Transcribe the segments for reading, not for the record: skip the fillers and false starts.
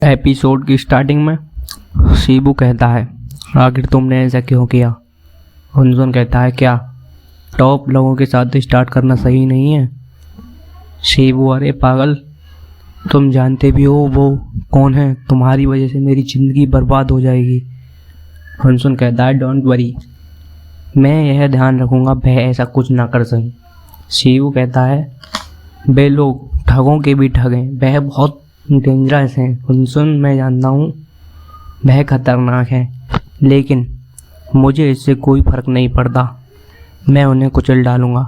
Episode की starting में शिबू कहता है, आखिर तुमने ऐसा क्यों किया। हुनसुन कहता है, क्या टॉप लोगों के साथ स्टार्ट करना सही नहीं है। शिबू, अरे पागल, तुम जानते भी हो वो कौन है। तुम्हारी वजह से मेरी ज़िंदगी बर्बाद हो जाएगी। हुनसुन कहता है, डोंट वरी, मैं यह ध्यान रखूँगा वह ऐसा कुछ ना कर सके। शिबू कहता है, वे लोग ठगों के भी ठग हैं, वह बहुत डेंजरस हैं। हुनसुन, मैं जानता हूँ वह खतरनाक है, लेकिन मुझे इससे कोई फ़र्क नहीं पड़ता, मैं उन्हें कुचल डालूँगा।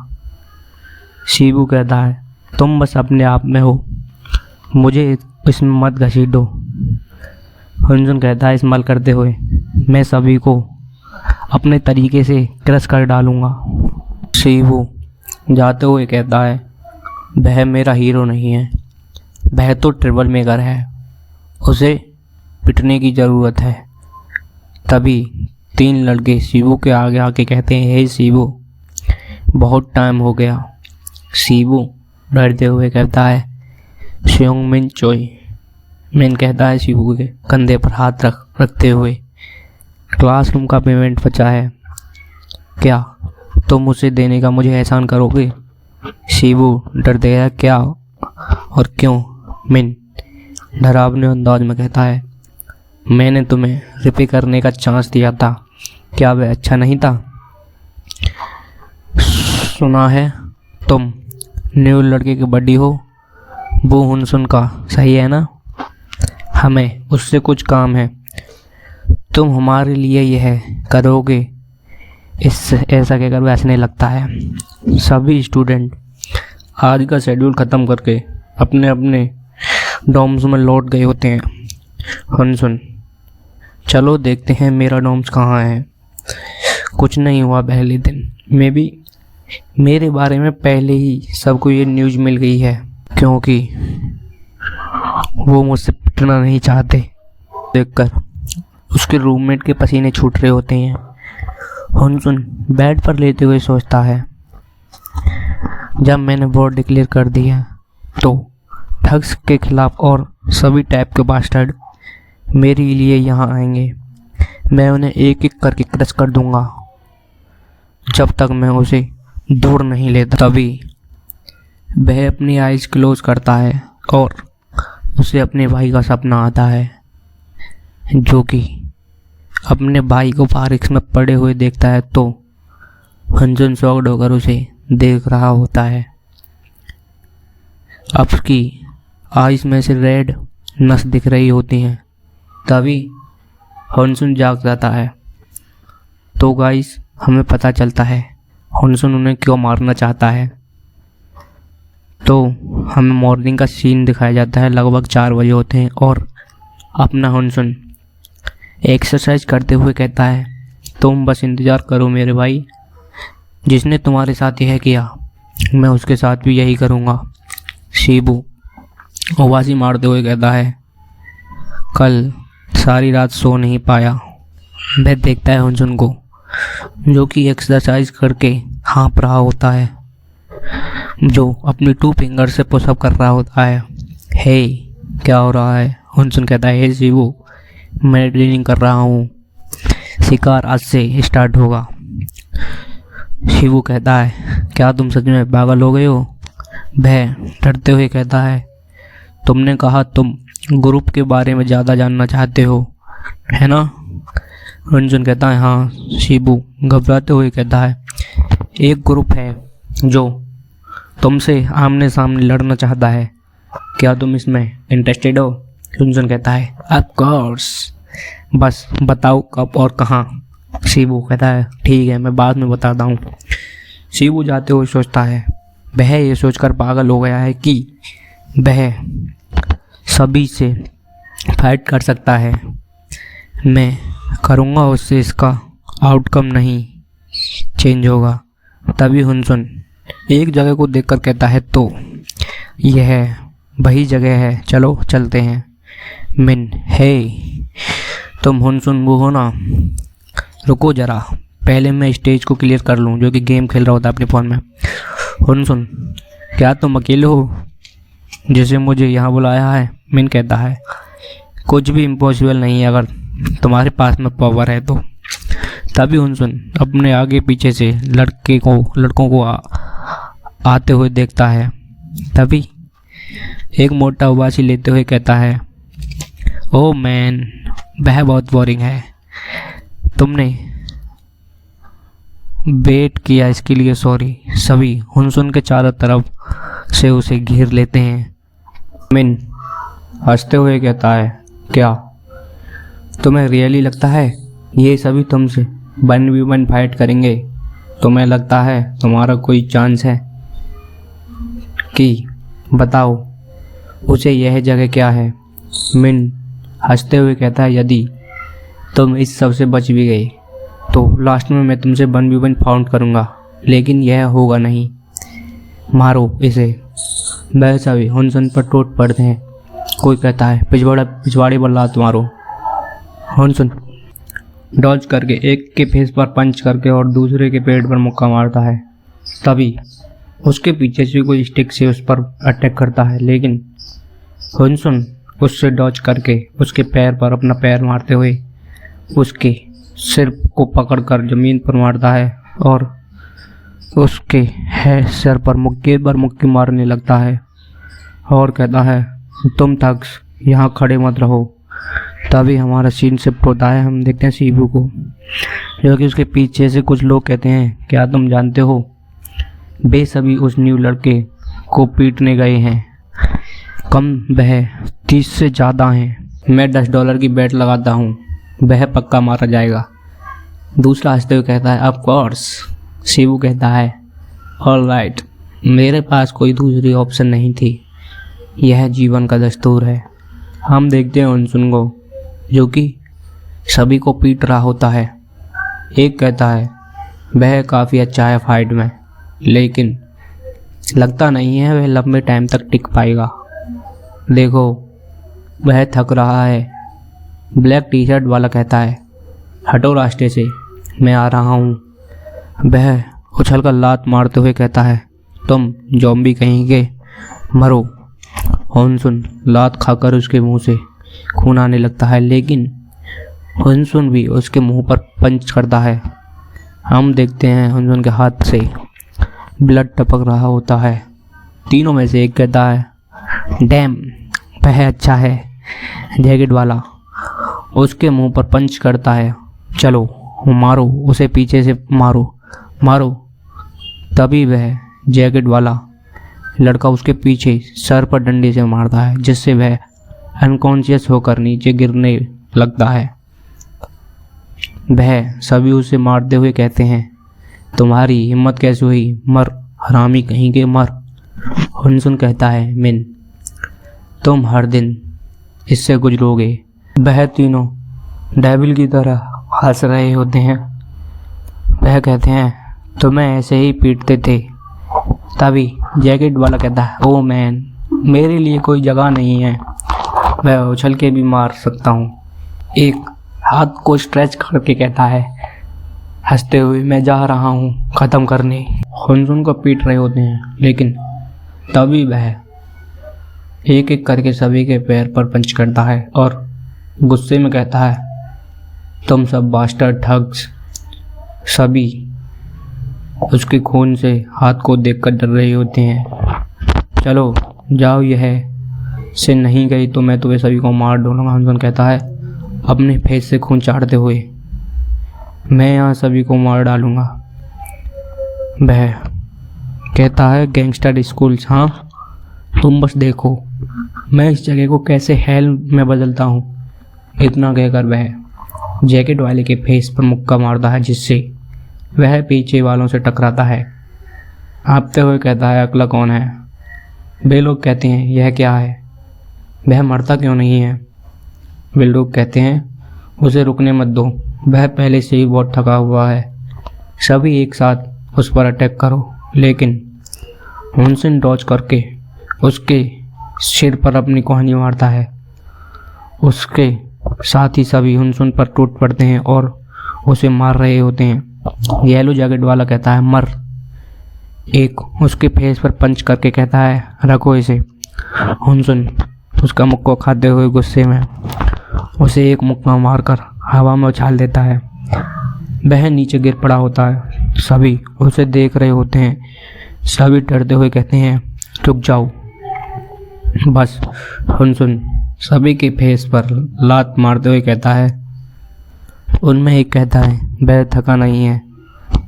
शिबू कहता है, तुम बस अपने आप में हो, मुझे इसमें मत घसीटो। हुनसुन कहता है, इस्तेमाल करते हुए मैं सभी को अपने तरीके से क्रश कर डालूँगा। शिबू जाते हुए कहता है, वह मेरा हीरो नहीं है, वह तो ट्रबल मेकर है, उसे पिटने की ज़रूरत है। तभी तीन लड़के शिबू के आगे आके कहते हैं, हे शिबू, बहुत टाइम हो गया। शिबू डरते हुए कहता है, श्योंग मिन चोई। मिन कहता है शिबू के कंधे पर हाथ रखते हुए, क्लासरूम का पेमेंट बचा है, क्या तुम उसे देने का मुझे एहसान करोगे। शिबू डरते है, क्या और क्यों। मिन डरावने अंदाज में कहता है, मैंने तुम्हें रिपे करने का चांस दिया था, क्या वह अच्छा नहीं था। सुना है तुम न्यू लड़के की बड्डी हो, वो हुनसुन का, सही है ना। हमें उससे कुछ काम है, तुम हमारे लिए यह करोगे। इस ऐसा कहकर वह हंसने लगता है। सभी स्टूडेंट आज का शेड्यूल ख़त्म करके अपने अपने डॉर्म्स में लौट गए होते हैं। हुनसुन, चलो देखते हैं मेरा डॉर्म्स कहाँ है। कुछ नहीं हुआ पहले दिन में भी, मेरे बारे में पहले ही सबको ये न्यूज़ मिल गई है, क्योंकि वो मुझसे पिटना नहीं चाहते। देखकर उसके रूममेट के पसीने छूट रहे होते हैं। हुनसुन बेड पर लेते हुए सोचता है, जब मैंने वॉर डिक्लेयर कर दिया तो ठग्स के खिलाफ और सभी टाइप के बास्टर्ड मेरे लिए यहाँ आएंगे। मैं उन्हें एक एक करके क्रश कर दूंगा जब तक मैं उसे दूर नहीं लेता। तभी वह अपनी आइज़ क्लोज करता है और उसे अपने भाई का सपना आता है, जो कि अपने भाई को बारिश में पड़े हुए देखता है। तो हुनसुन शॉक्ड होकर उसे देख रहा होता है। अब उसकी आइज़ में से रेड नस दिख रही होती हैं। तभी हुनसुन जाग जाता है। तो गाइस, हमें पता चलता है हुनसुन उन्हें क्यों मारना चाहता है। तो हमें मॉर्निंग का सीन दिखाया जाता है, लगभग 4 बजे होते हैं और अपना हुनसुन एक्सरसाइज करते हुए कहता है, तुम बस इंतज़ार करो मेरे भाई, जिसने तुम्हारे साथ यह किया मैं उसके साथ भी यही करूँगा। शिबू आवाज़ी मारते हुए कहता है, कल सारी रात सो नहीं पाया। वह देखता है हुनसुन को, जो कि एक्सरसाइज करके हाँफ रहा होता है, जो अपनी 2 फिंगर से पुशअप कर रहा होता है। हे, क्या हो रहा है। हुनसुन कहता है, हे शिबू, मैं ट्रेनिंग कर रहा हूँ, शिकार आज से स्टार्ट होगा। शिबू कहता है, क्या तुम सच में पागल हो गए हो। वह डरते हुए कहता है, तुमने कहा तुम ग्रुप के बारे में ज़्यादा जानना चाहते हो, है ना। हुनसुन कहता है, हाँ। शिबू घबराते हुए कहता है, एक ग्रुप है जो तुमसे आमने सामने लड़ना चाहता है, क्या तुम इसमें इंटरेस्टेड हो। हुनसुन कहता है, ऑफ कोर्स, बस बताओ कब और कहाँ। शिबू कहता है, ठीक है, मैं बाद में बताता हूँ। शिबू जाते हुए सोचता है, वह ये सोचकर पागल हो गया है कि वह सभी से फाइट कर सकता है। मैं करूँगा उससे, इसका आउटकम नहीं चेंज होगा। तभी हुनसुन एक जगह को देखकर कहता है, तो यह वही जगह है, चलो चलते हैं। मिन, हे तुम हुनसुन वो हो ना, रुको ज़रा, पहले मैं स्टेज को क्लियर कर लूँ, जो कि गेम खेल रहा होता है अपने फ़ोन में। हुनसुन, क्या तुम अकेले हो जिसे मुझे यहाँ बुलाया है। मिन कहता है, कुछ भी इम्पॉसिबल नहीं है अगर तुम्हारे पास में पावर है तो। तभी हुनसुन अपने आगे पीछे से लड़कों को आते हुए देखता है। तभी एक मोटा उबासी लेते हुए कहता है, ओह मैन, वह बहुत बोरिंग है। तुमने वेट किया इसके लिए सॉरी। सभी हुनसुन के चारों तरफ से उसे घेर लेते हैं। मिन हंसते हुए कहता है, क्या तुम्हें रियली लगता है ये सभी तुमसे 1v1 फाइट करेंगे? तुम्हें लगता है तुम्हारा कोई चांस है कि बताओ उसे यह जगह क्या है? मिन हंसते हुए कहता है, यदि तुम इस सब से बच भी गए तो लास्ट में मैं तुमसे 1v1 फाउंड करूँगा, लेकिन यह होगा नहीं। मारो इसे। वह सभी हुनसुन पर टूट पड़ते हैं। कोई कहता है, पिछवाड़ी बल्ला मारो। हुनसुन डॉज करके एक के फेस पर पंच करके और दूसरे के पेट पर मुक्का मारता है। तभी उसके पीछे से कोई स्टिक से उस पर अटैक करता है, लेकिन हुनसुन उससे डॉज करके उसके पैर पर अपना पैर मारते हुए उसके सिर को पकड़कर ज़मीन पर मारता है और उसके सिर पर मुक्की मारने लगता है और कहता है, तुम थग्स यहाँ खड़े मत रहो। तभी हमारा सीन शिफ्ट होता है। हम देखते हैं शिबू को, जो कि उसके पीछे से कुछ लोग कहते हैं, क्या तुम जानते हो वे सभी उस न्यू लड़के को पीटने गए हैं। कम वह 30 से ज़्यादा हैं। मैं $10 की बेट लगाता हूँ वह पक्का मारा जाएगा। दूसरा हंसते हुए कहता है, ऑफ कोर्स। शिबू कहता है, ऑल राइट, मेरे पास कोई दूसरी ऑप्शन नहीं थी, यह जीवन का दस्तूर है। हम देखते हैं हुनसुन को, जो कि सभी को पीट रहा होता है। एक कहता है, वह काफ़ी अच्छा है फाइट में, लेकिन लगता नहीं है वह लंबे टाइम तक टिक पाएगा। देखो वह थक रहा है। ब्लैक टी शर्ट वाला कहता है, हटो रास्ते से, मैं आ रहा हूँ। वह उछलकर लात मारते हुए कहता है, तुम ज़ॉम्बी कहीं के, मरो। हुनसुन लात खाकर उसके मुंह से खून आने लगता है, लेकिन हुनसुन भी उसके मुंह पर पंच करता है। हम देखते हैं हुनसुन के हाथ से ब्लड टपक रहा होता है। तीनों में से एक कहता है, डैम, वह अच्छा है। जैकेट वाला उसके मुंह पर पंच करता है, चलो मारो उसे, पीछे से मारो। तभी वह जैकेट वाला लड़का उसके पीछे सर पर डंडे से मारता है, जिससे वह अनकॉन्शियस होकर नीचे गिरने लगता है। वह सभी उसे मारते हुए कहते हैं, तुम्हारी हिम्मत कैसे हुई, मर हरामी कहीं के, मर। हुनसुन कहता है, मिन, तुम हर दिन इससे गुजरोगे। वह तीनों डेविल की तरह हंस रहे होते हैं। वह कहते हैं, तुम्हें ऐसे ही पीटते थे। तभी जैकेट वाला कहता है, ओ मैन, मेरे लिए कोई जगह नहीं है, मैं उछल के भी मार सकता हूँ। एक हाथ को स्ट्रेच करके कहता है हंसते हुए, मैं जा रहा हूँ ख़त्म करने। हुनसुन को पीट रहे होते हैं, लेकिन तभी वह एक एक करके सभी के पैर पर पंच करता है और गुस्से में कहता है, तुम सब बास्टर्ड ठग्स। सभी उसके खून से हाथ को देखकर डर रहे होते हैं। चलो जाओ, यह से नहीं गई तो मैं तुम्हें सभी को मार डालूंगा। हुनसुन कहता है अपने फेस से खून चाटते हुए, मैं यहाँ सभी को मार डालूंगा। वह कहता है, गैंगस्टर स्कूल्स, हाँ तुम बस देखो मैं इस जगह को कैसे हेल में बदलता हूँ। इतना कहकर वह जैकेट वाले के फेस पर मुक्का मारता है, जिससे वह पीछे वालों से टकराता है। हाँफते हुए कहता है, अगला कौन है? वे लोग कहते हैं, यह क्या है, वह मरता क्यों नहीं है? वे लोग कहते हैं, उसे रुकने मत दो, वह पहले से ही बहुत थका हुआ है। सभी एक साथ उस पर अटैक करो। लेकिन हुनसुन डॉज करके उसके सिर पर अपनी कोहनी मारता है। उसके साथ ही सभी हुनसुन पर टूट पड़ते हैं और उसे मार रहे होते हैं। येलो जैकेट वाला कहता है, मर। एक उसके फेस पर पंच करके कहता है, रखो इसे। हुनसुन उसका मुक्का खाते हुए गुस्से में उसे एक मुक्का मारकर हवा में उछाल देता है। वह नीचे गिर पड़ा होता है। सभी उसे देख रहे होते हैं। सभी डरते हुए कहते हैं, रुक जाओ। बस हुनसुन सभी के फेस पर लात मारते हुए कहता है। उनमें एक कहता है, वह थका नहीं है,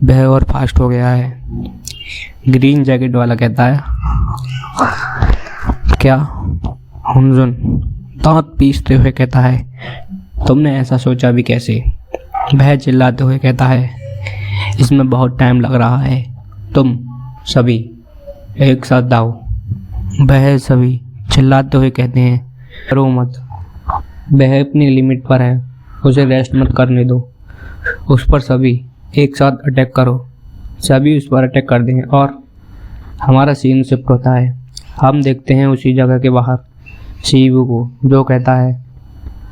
वह और फास्ट हो गया है। ग्रीन जैकेट वाला कहता है, क्या? हुनसुन दांत पीसते हुए कहता है, तुमने ऐसा सोचा भी कैसे? वह चिल्लाते हुए कहता है, इसमें बहुत टाइम लग रहा है, तुम सभी एक साथ दाओ। वह सभी चिल्लाते हुए कहते हैं, करो मत, वह अपनी लिमिट पर है, उसे रेस्ट मत करने दो। उस पर सभी एक साथ अटैक करो। सभी उस पर अटैक कर दें और हमारा सीन शिफ्ट होता है। हम देखते हैं उसी जगह के बाहर शिबू को, जो कहता है,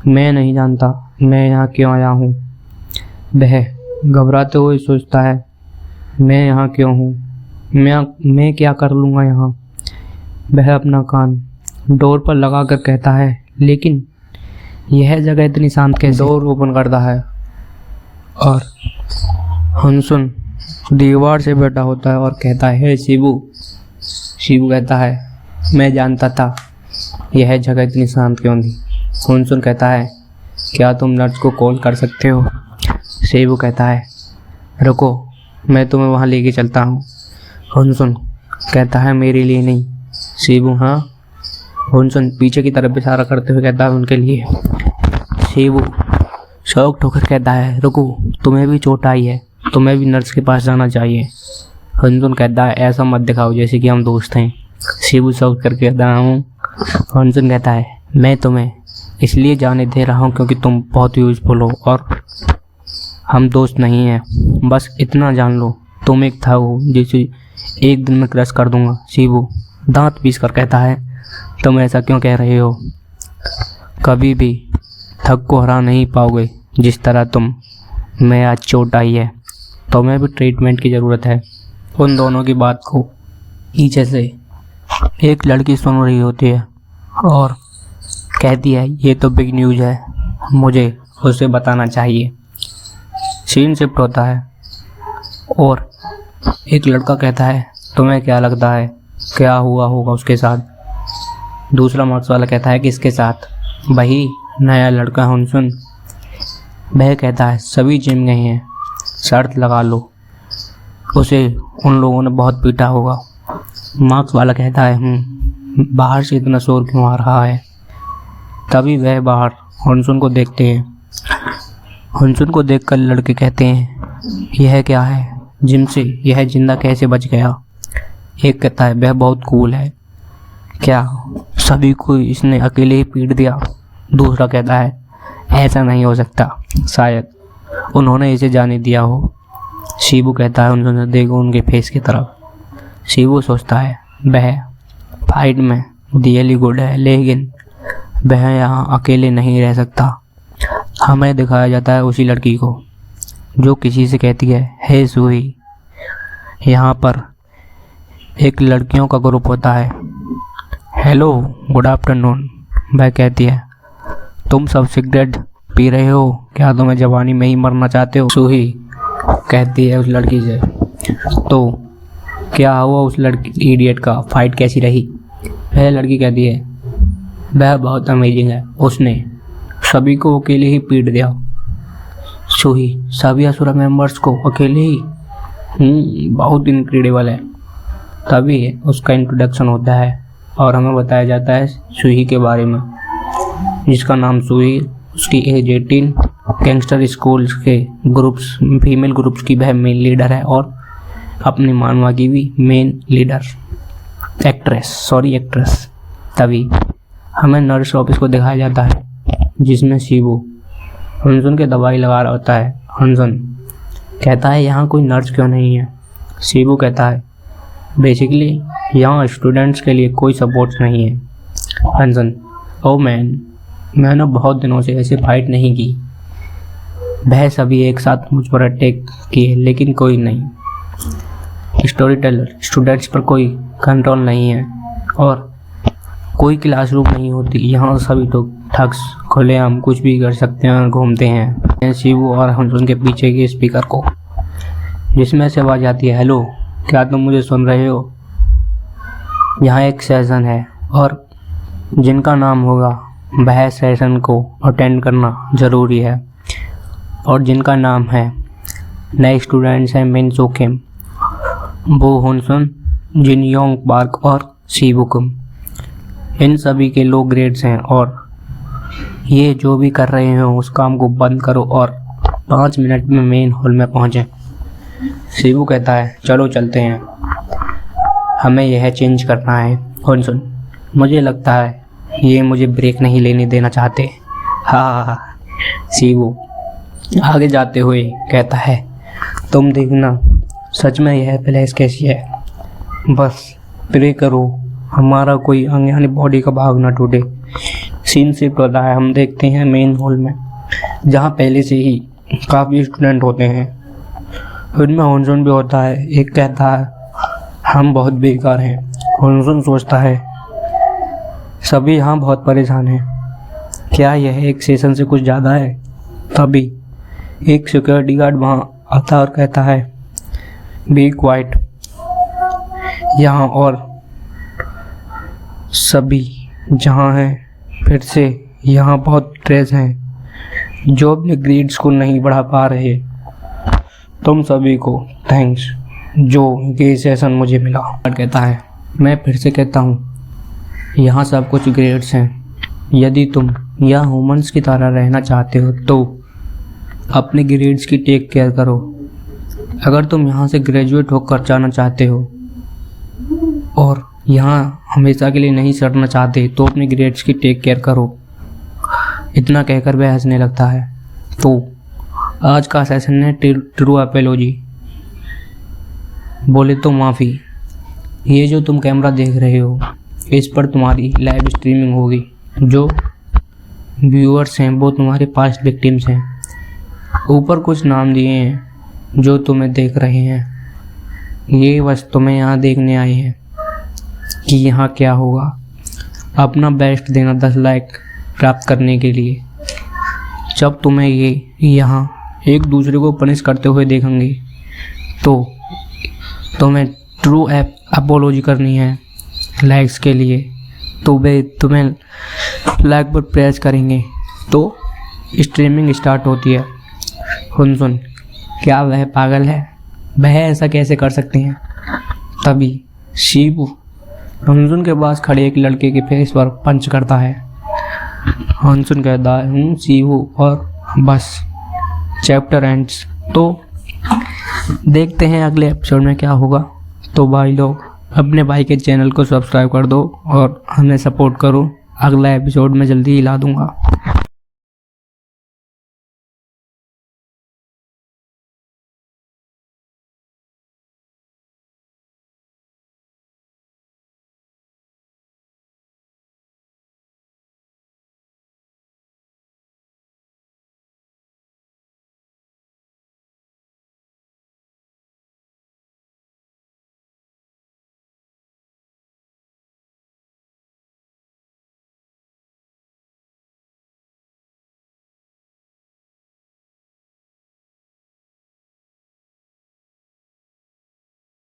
मैं नहीं जानता मैं यहाँ क्यों आया हूँ। वह घबराते हुए सोचता है, मैं यहाँ क्यों हूँ, मैं क्या कर लूँगा यहाँ। वह अपना कान डोर पर लगा कर कहता है, लेकिन यह जगह इतनी शांत कैसे? डोर ओपन करता है और हुनसुन दीवार से बैठा होता है और कहता है, शिबू। शिबू कहता है, मैं जानता था यह जगह इतनी शांत क्यों थी। हुनसुन कहता है, क्या तुम नर्स को कॉल कर सकते हो? शिबू कहता है, रुको, मैं तुम्हें वहाँ लेके चलता हूँ। हुनसुन कहता है, मेरे लिए नहीं। शिबू, हाँ। हुनसुन पीछे की तरफ इशारा करते हुए कहता है, उनके लिए। शिबू शौक ठोकर कहता है, रुको, तुम्हें भी चोट आई है, तुम्हें भी नर्स के पास जाना चाहिए। हुनसुन कहता है, ऐसा मत दिखाओ जैसे कि हम दोस्त हैं। शिबू शौक करके कहता हूँ। हुनसुन कहता है, मैं तुम्हें इसलिए जाने दे रहा हूँ क्योंकि तुम बहुत यूजफुल हो और हम दोस्त नहीं हैं। बस इतना जान लो, तुम एक था हो जिसे एक दिन में क्रश कर दूंगा। शिबू दांत पीस कर कहता है, तुम ऐसा क्यों कह रहे हो? कभी भी थक को हरा नहीं पाओगे जिस तरह तुम मैं आज चोट आई है, तुम्हें भी ट्रीटमेंट की ज़रूरत है। उन दोनों की बात को पीछे से एक लड़की सुन रही होती है और कहती है, ये तो बिग न्यूज़ है, मुझे उसे बताना चाहिए। सीन शिफ्ट होता है और एक लड़का कहता है, तुम्हें क्या लगता है क्या हुआ होगा उसके साथ? दूसरा मार्क्स वाला कहता है, किसके साथ? वही नया लड़का हुनसुन। वह कहता है, सभी जिम गए हैं, शर्त लगा लो, उसे उन लोगों ने बहुत पीटा होगा। मार्क्स वाला कहता है, बाहर से इतना शोर क्यों आ रहा है? तभी वह बाहर हुनसुन को देखते हैं। हुनसुन को देखकर लड़के कहते हैं, यह क्या है? जिम से यह जिंदा कैसे बच गया? एक कहता है, वह बहुत कूल है, क्या सभी को इसने अकेले ही पीट दिया? दूसरा कहता है, ऐसा नहीं हो सकता, शायद उन्होंने इसे जाने दिया हो। शिबू कहता है, उन्होंने देखो उनके फेस की तरफ। शिबू सोचता है, वह फाइट में रियली गुड है, लेकिन वह यहाँ अकेले नहीं रह सकता। हमें दिखाया जाता है उसी लड़की को जो किसी से कहती है, हे सूही। यहाँ पर एक लड़कियों का ग्रुप होता है। Hello, good afternoon. वह कहती है, तुम सब सिगरेट पी रहे हो क्या? तुम्हें जवानी में ही मरना चाहते हो? सूही कहती है उस लड़की से, तो क्या हुआ उस लड़की इडियट का? फाइट कैसी रही? वह लड़की कहती है, वह बहुत अमेजिंग है, उसने सभी को अकेले ही पीट दिया। सूही, सभी असुरा मेंबर्स को अकेले ही? बहुत इनक्रेडिबल है। तभी उसका इंट्रोडक्शन होता है और हमें बताया जाता है सूही के बारे में, जिसका नाम सूही, उसकी एज 18, गैंगस्टर स्कूल्स के ग्रुप्स, फीमेल ग्रुप्स की वह मेन लीडर है और अपनी मानवा की भी मेन लीडर, एक्ट्रेस। तभी हमें नर्स ऑफिस को दिखाया जाता है जिसमें शिबू हुनसुन के दवाई लगा रहा होता है। हुनसुन कहता है, यहाँ कोई नर्स क्यों नहीं है? शिबू कहता है, बेसिकली यहाँ स्टूडेंट्स के लिए कोई सपोर्ट नहीं है। हुनसुन, ओ मैंने बहुत दिनों से ऐसे फाइट नहीं की। वह सभी एक साथ मुझ पर अटैक किए लेकिन कोई नहीं। स्टोरी टेलर, स्टूडेंट्स पर कोई कंट्रोल नहीं है और कोई क्लासरूम नहीं होती, यहाँ सभी लोग ठग्स खुलेआम कुछ भी कर सकते हैं और घूमते हैं। शिवू और हंसुन के पीछे के स्पीकर को, जिसमें से आवाज आती है, हेलो क्या तुम मुझे सुन रहे हो? यहाँ एक सेशन है और जिनका नाम होगा वह सेशन को अटेंड करना ज़रूरी है। और जिनका नाम है नए स्टूडेंट्स हैं मिन सो किम, वो हंसुन, जिन योंग पार्क और शिवू कुम, इन सभी के लो ग्रेड्स हैं। और ये जो भी कर रहे हो उस काम को बंद करो और 5 मिनट में मेन हॉल में पहुँचें। शिवू कहता है चलो चलते हैं, हमें यह चेंज करना है। हंसुन, मुझे लगता है ये मुझे ब्रेक नहीं लेने देना चाहते। हाँ। शिवू आगे जाते हुए कहता है, तुम देखना सच में यह फ्लैश कैसी है, बस प्रे करो हमारा कोई अंग यानी बॉडी का भाग ना टूटे। सीन शिफ्ट होता है, हम देखते हैं मेन हॉल में, जहाँ पहले से ही काफ़ी स्टूडेंट होते हैं। उनमें हंसुन भी होता है। एक कहता है हम बहुत बेकार हैं। हंसुन सोचता है सभी यहाँ बहुत परेशान हैं, क्या यह एक सेशन से कुछ ज़्यादा है? तभी एक सिक्योरिटी गार्ड वहाँ आता और कहता है बी क्वाइट, यहाँ और सभी जहाँ हैं फिर से यहाँ बहुत स्ट्रेस हैं जो अपने ग्रेड्स को नहीं बढ़ा पा रहे। तुम सभी को थैंक्स जो ये सेशन मुझे मिला। कहता है मैं फिर से कहता हूँ यहाँ सब कुछ ग्रेड्स हैं, यदि तुम यहाँ ह्यूमंस की तरह रहना चाहते हो तो अपने ग्रेड्स की टेक केयर करो। अगर तुम यहाँ से ग्रेजुएट होकर जाना चाहते हो और यहाँ हमेशा के लिए नहीं सड़ना चाहते तो अपने ग्रेड्स की टेक केयर करो। इतना कहकर वह हंसने लगता है। तो आज का सेशन है ट्रू अपोलॉजी, बोले तो माफ़ी। ये जो तुम कैमरा देख रहे हो इस पर तुम्हारी लाइव स्ट्रीमिंग होगी। जो व्यूअर्स हैं वो तुम्हारे पास्ट विक्टिम्स हैं। ऊपर कुछ नाम दिए हैं जो तुम्हें देख रहे हैं, ये बस तुम्हें यहाँ देखने आए हैं कि यहाँ क्या होगा। अपना बेस्ट देना 10 लाइक प्राप्त करने के लिए। जब तुम्हें ये यहाँ एक दूसरे को पनिश करते हुए देखेंगे तो तुम्हें ट्रू अपोलॉजी करनी है लाइक्स के लिए। तो वे तुम्हें लाइक पर प्रेस करेंगे तो स्ट्रीमिंग स्टार्ट होती है। हंसुन, क्या वह पागल है? वह ऐसा कैसे कर सकते हैं? तभी शिवू हंसुन के पास खड़े एक लड़के के फेस पर पंच करता है। हंसुन कहता है हूँ शिवू, और बस चैप्टर एंड्स। तो देखते हैं अगले एपिसोड में क्या होगा। तो भाई लोग अपने भाई के चैनल को सब्सक्राइब कर दो और हमें सपोर्ट करो। अगला एपिसोड में जल्दी ही ला दूँगा।